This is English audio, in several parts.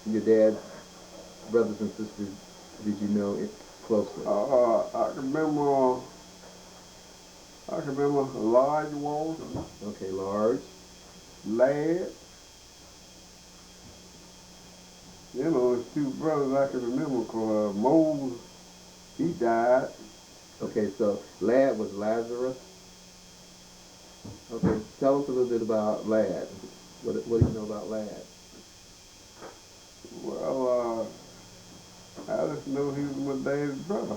your dad's brothers and sisters did you know it closely? I can remember Large Walton, Okay, large. Lad. You know, there's two brothers I can remember because Mose, he died. Okay, so Lad was Lazarus. Okay, tell us a little bit about Lad. What do you know about Lad? Well, I just know he was my dad's brother.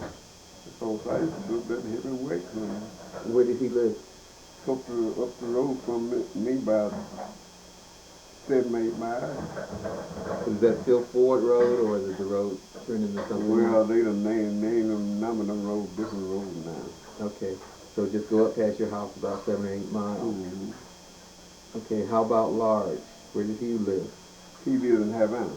So I used to do that him and wait for him. Where did he live? Up the road from me by 7, 8 miles. Is that still Ford Road, or is the road turned into something Well, else? they done named them, number them roads, different roads now. Okay, so just go up past your house about 7 or 8 miles. Mm-hmm. Okay, how about Large? Where did he live? He lived in Havana.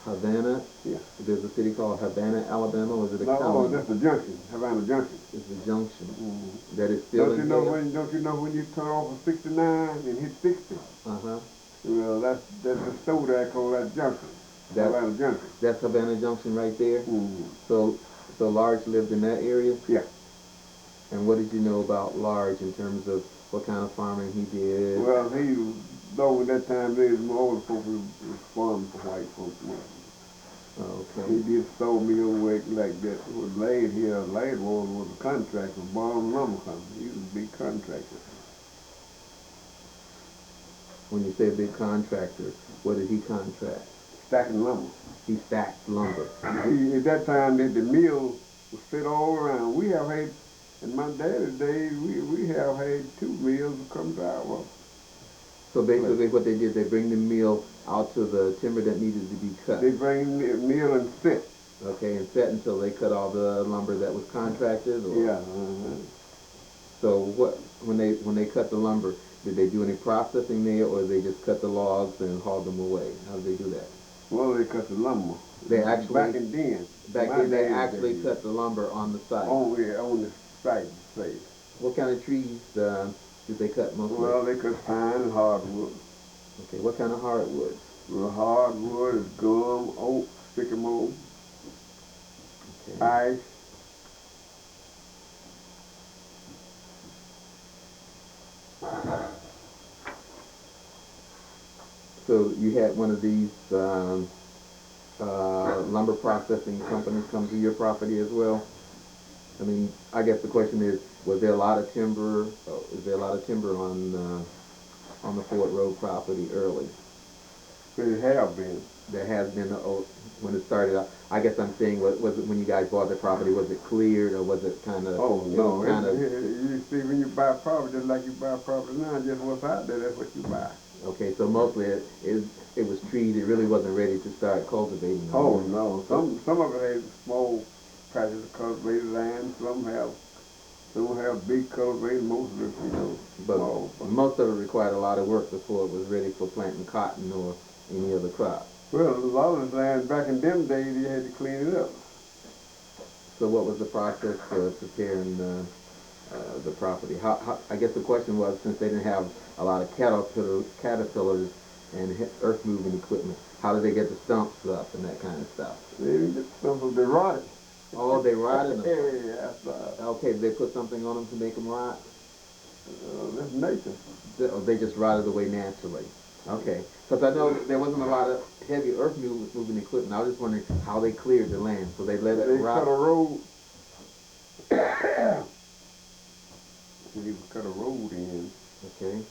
Havana? Yeah. There's a city called Havana, Alabama, or is it a county? No, that's the junction, Havana Junction. It's the junction. Mm-hmm. That is still Don't in you know when you turn off of 69 and hit 60? Uh-huh. Well, that's the store there called that junction. Havana Junction. That's Havana Junction right there? Mm-hmm. So Large lived in that area? Yeah. And what did you know about Large in terms of what kind of farming he did? Well, he was, though at that time, there was more older folks was farming for white folks. Okay. He did sawmill work like that. Was laid here. Laid was a contractor, Bottom Lumber Company. He was a big contractor. When you say a big contractor, what did he contract? Stacking lumber. He stacked lumber. At that time, the mill was set all around. We have had, in my daddy's days, we have had 2 mills come to our. So basically what they did, they bring the mill out to the timber that needed to be cut. They bring the mill and set. Okay, and set until they cut all the lumber that was contracted? Or? Yeah. So when they cut the lumber, did they do any processing there, or they just cut the logs and hauled them away? How did they do that? Well, they cut the lumber. They actually back then. Back then they actually cut the lumber on the site. On the site. What kind of trees did they cut mostly? Well, they cut pine and hardwood. Okay, what kind of hardwood? Well, hardwood is gum, oak, sycamore, Okay. ice. So you had one of these lumber processing companies come to your property as well? I mean, I guess the question is, was there a lot of timber? Is there a lot of timber on the Ford Road property early? There have been. There has been when it started out. I guess I'm saying, was it when you guys bought the property? Was it cleared, or was it kind of? Oh no! You see, when you buy property, just like you buy property now, just what's out there, that's what you buy. Okay, so mostly it was trees. It really wasn't ready to start cultivating. Oh no! Some of it has small patches of cultivated land. Some have big cultivated. Most of it, small. But most of it required a lot of work before it was ready for planting cotton or any other crop. Well, a lot of the land back in them days, you had to clean it up. So what was the process for preparing the property? I guess the question was, since they didn't have a lot of caterpillars and earth-moving equipment, how did they get the stumps up and that kind of stuff? They didn't get the stumps, they rotted. Oh, they rotted them? Yeah. Okay, did they put something on them to make them rot? That's nature. They just rotted away naturally. Okay, because I know there wasn't a lot of heavy earth-moving equipment. I was just wondering how they cleared the land, so they let it rot. Cut a road. They cut a road in. Okay.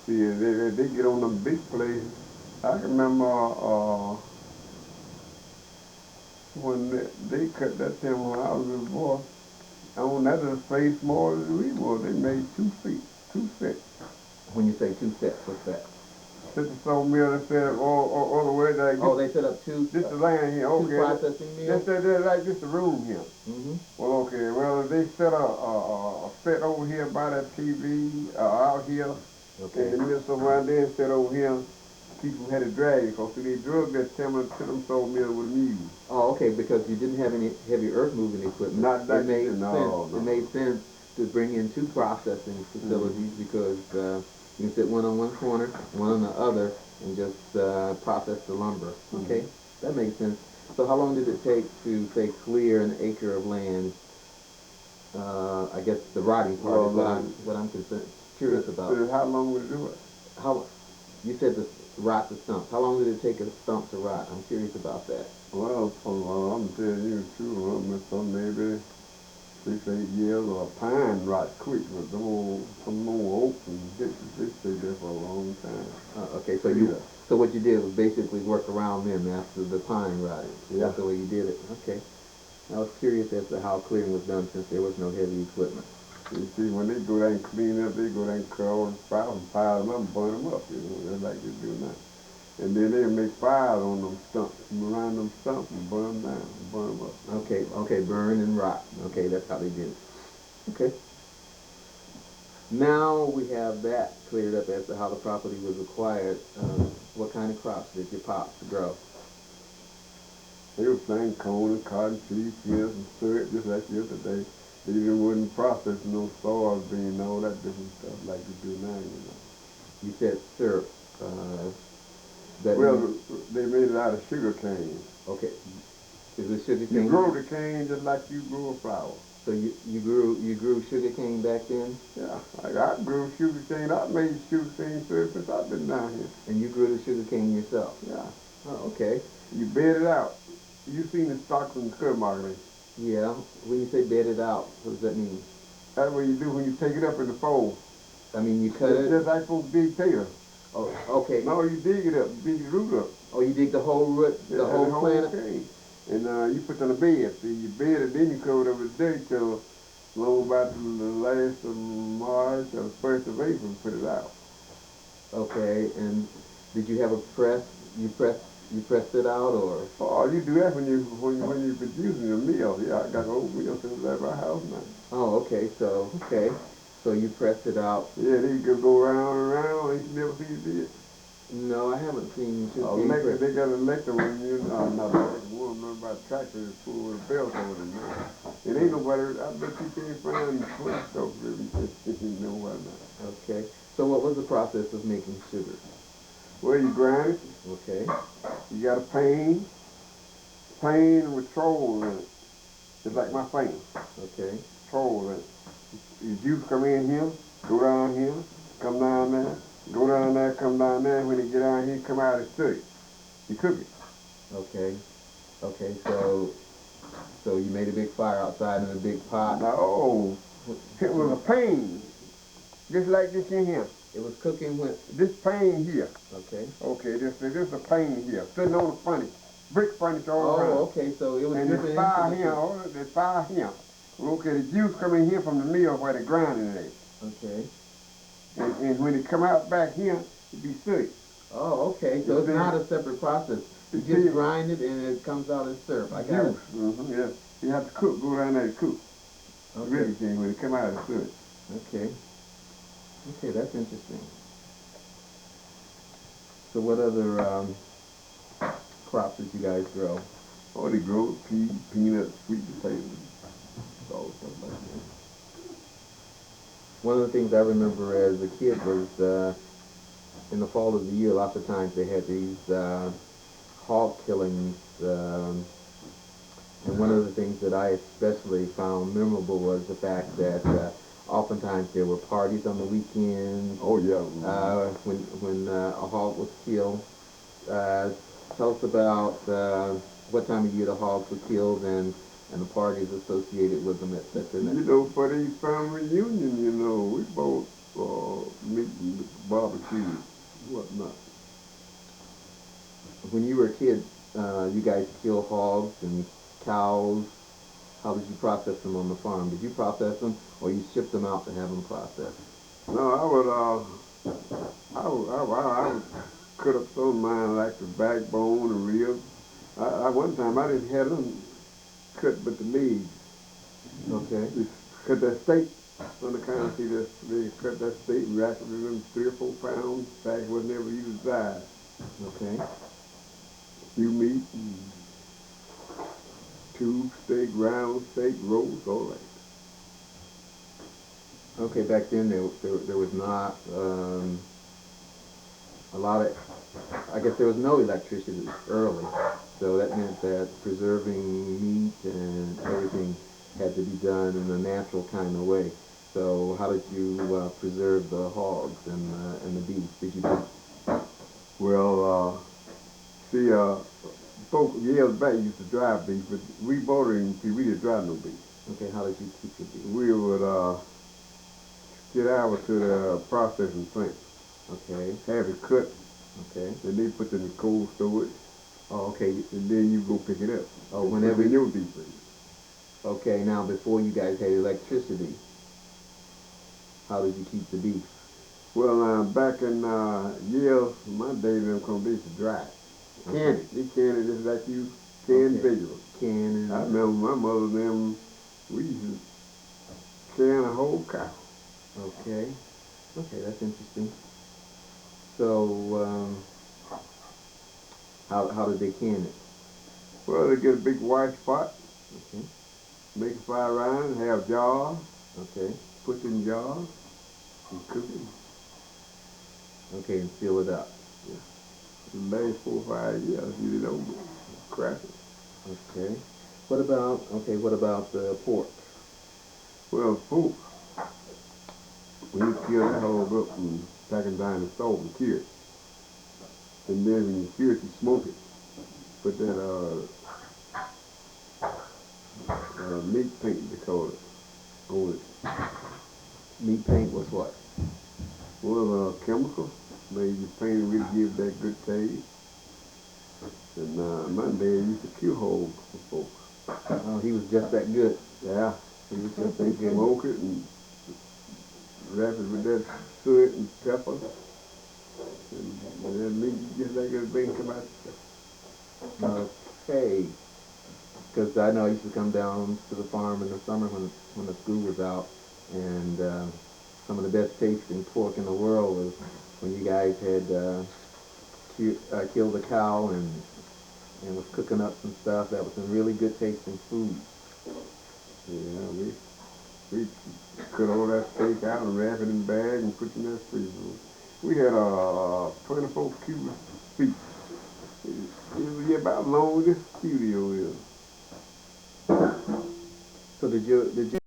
See, they get on them big places. I can remember when they cut that timber when I was a boy. On that little space smaller than we were, they made 2 feet, 2 sets. When you say 2 sets, what's that? Set the sawmill and set up all the way there. Oh, they set up 2. This the land here. Okay. 2 processing mills. That's like this the room here. Mm-hmm. Well, okay. Well, they set a set over here by that TV out here. Okay. And the mill somewhere there set over here. People had to drag it because they drug that timber to them sawmill with mules. Oh, okay, because you didn't have any heavy earth-moving equipment. Not that it made sense. no. It made sense to bring in two processing facilities because you can sit one on one corner, one on the other, and just process the lumber. Okay, that makes sense. So how long did it take to, say, clear an acre of land? I guess the rotting part is what I'm curious about. How long would it do it? How you said to rot the stump? How long did it take a stump to rot? I'm curious about that. Well, I'm telling you the truth, some maybe 6, 8 years, or a pine rot quick, but some more oak and they stay there for a long time. Okay, so what you did was basically work around them after the pine rotted. Yeah. That's the way you did it. Okay. I was curious as to how clearing was done since there was no heavy equipment. You see, when they go down and clean up, they go down and cut all the flowers and pile them up and burn them up, just like they do now. And then they'll make fires on them stumps, around them stumps and burn them down, and burn them up. Okay, burn and rot. Okay, that's how they did it. Okay. Now we have that cleared up as to how the property was acquired. What kind of crops did your pops grow? They were saying corn and cotton, peas, peanuts, and syrup, just like yesterday. They even wouldn't process no soybean and all that different stuff like they do now, You said syrup. Well, they made it out of sugar cane. Okay. Is it sugar cane? You grow the cane just like you grow a flower. So you grew sugar cane back then? Yeah, I grew sugar cane. I made sugar cane syrup since I've been down here. And you grew the sugar cane yourself? Yeah. Oh, okay. You bed it out. You seen the stocks in the club market. Yeah. When you say bed it out, what does that mean? That's what you do when you take it up in the fold. I mean, you cut it's it? Just like for big potatoes. Oh, okay. No, you dig it up, dig the root up. Oh, you dig the whole root, the whole plant? Cane. And you put it on a bed. So you bed it, then you cover it with dirt till long about the last of March or the 1st of April, put it out. Okay, and did you have a press? You pressed it out, or? Oh, you do that when you're producing a meal. Yeah, I got whole meal since at my house now. Oh, okay. So you pressed it out. Yeah, they could go around and around. Ain't you never seen it did? No, I haven't seen sugar cane press. They got an electric one. Not one about tractor is full with a belt over it now. It ain't nobody. I bet you can't find 20 stuff if you know what not. Okay. So what was the process of making sugar? Well, you grind it. Okay. You got a pan with trolls in it, just like my pan. Okay. Trolls in it. Your juice come in here, go down here, come down there, go down there, come down there. When you get down here, come out and stir it. You cook it. Okay. Okay. So you made a big fire outside in a big pot. No, it was a pan, just like this in here. It was cooking with this pan here. Okay. Okay, this is a pan here, sitting on the furnace, brick furnace all around. Oh, okay. So it was. And the fire here, the fire here. Okay, the juice come in here from the mill where the grinding is. Okay. And when it come out back here, it be sweet. Oh, okay. So it's not a separate process. You just grind it and it comes out as syrup. I got it. Yeah. You have to cook. Go down there and cook. Okay. Really can when it come out as syrup. Okay. Okay, that's interesting. So what other crops did you guys grow? Oh, they grow peas, peanuts, sweet potatoes, all stuff like that. One of the things I remember as a kid was in the fall of the year, lots of times they had these hog killings. And one of the things that I especially found memorable was the fact that oftentimes there were parties on the weekends. Oh, yeah. When a hog was killed. Tell us about what time of year the hogs were killed and the parties associated with them, etc. You know, for the family reunion, we both meet and barbecue, whatnot. When you were a kid, you guys kill hogs and cows. How did you process them on the farm? Did you process them, or you ship them out to have them processed? No, I would cut up some of mine like the backbone and ribs. One time I didn't have them cut but the legs. Okay. They cut that steak on the counter. See, they cut that steak, wrapped it in them 3 or 4 pounds. Back was never used size. Okay. Few meat, tube steak, round steak, roast, all that. Okay, back then there was not a lot of, I guess there was no electricity early, so that meant that preserving meat and everything had to be done in a natural kind of way. So how did you preserve the hogs and the beef? Did you just, Well, see, folk years back used to drive beef, but we bordering, see, we didn't drive no beef. okay, how did you keep the beef? We would get out to the processing plant, Okay, have it cut, okay. and they put it in the cold storage, Oh, okay, and then you go pick it up. oh, And whenever, put it in your deep freezer. okay, now before you guys had electricity, how did you keep the beef? Well, back in years, my day, them come, they used to dry. Can Okay. it. They can it just like you can Okay. vegetables. Can I and, remember my mother and them, we used to can a whole cow. okay, okay, that's interesting. So, how did they can it? Well, they get a big white pot, Okay, make a fire around, have jars, okay, put in jars, and cook it. okay, and seal it up. Last 4 or 5 years, you did over. Crack it. Okay. What about the pork? Well, food, when you kill that hog up and tack it down the stove and cure it. And then when you cure it, you smoke it. Put that meat paint, they call it, on it. Meat paint was what? Well, chemical, made you paint it really give that good taste. And my dad used to cure hogs for folks. Oh, he was just that good. Yeah, He was just that good. smoke it and wrap it with that suet and pepper. And that meat just like everything come out. Okay. Because I know I used to come down to the farm in the summer when the school was out, and some of the best tasting pork in the world was when you guys had killed a cow and was cooking up some stuff. That was some really good tasting food. Yeah, we cut all that steak out and wrap it in bag and put it in that freezer. We had 24 cubic feet. It was about long as this studio is. So did you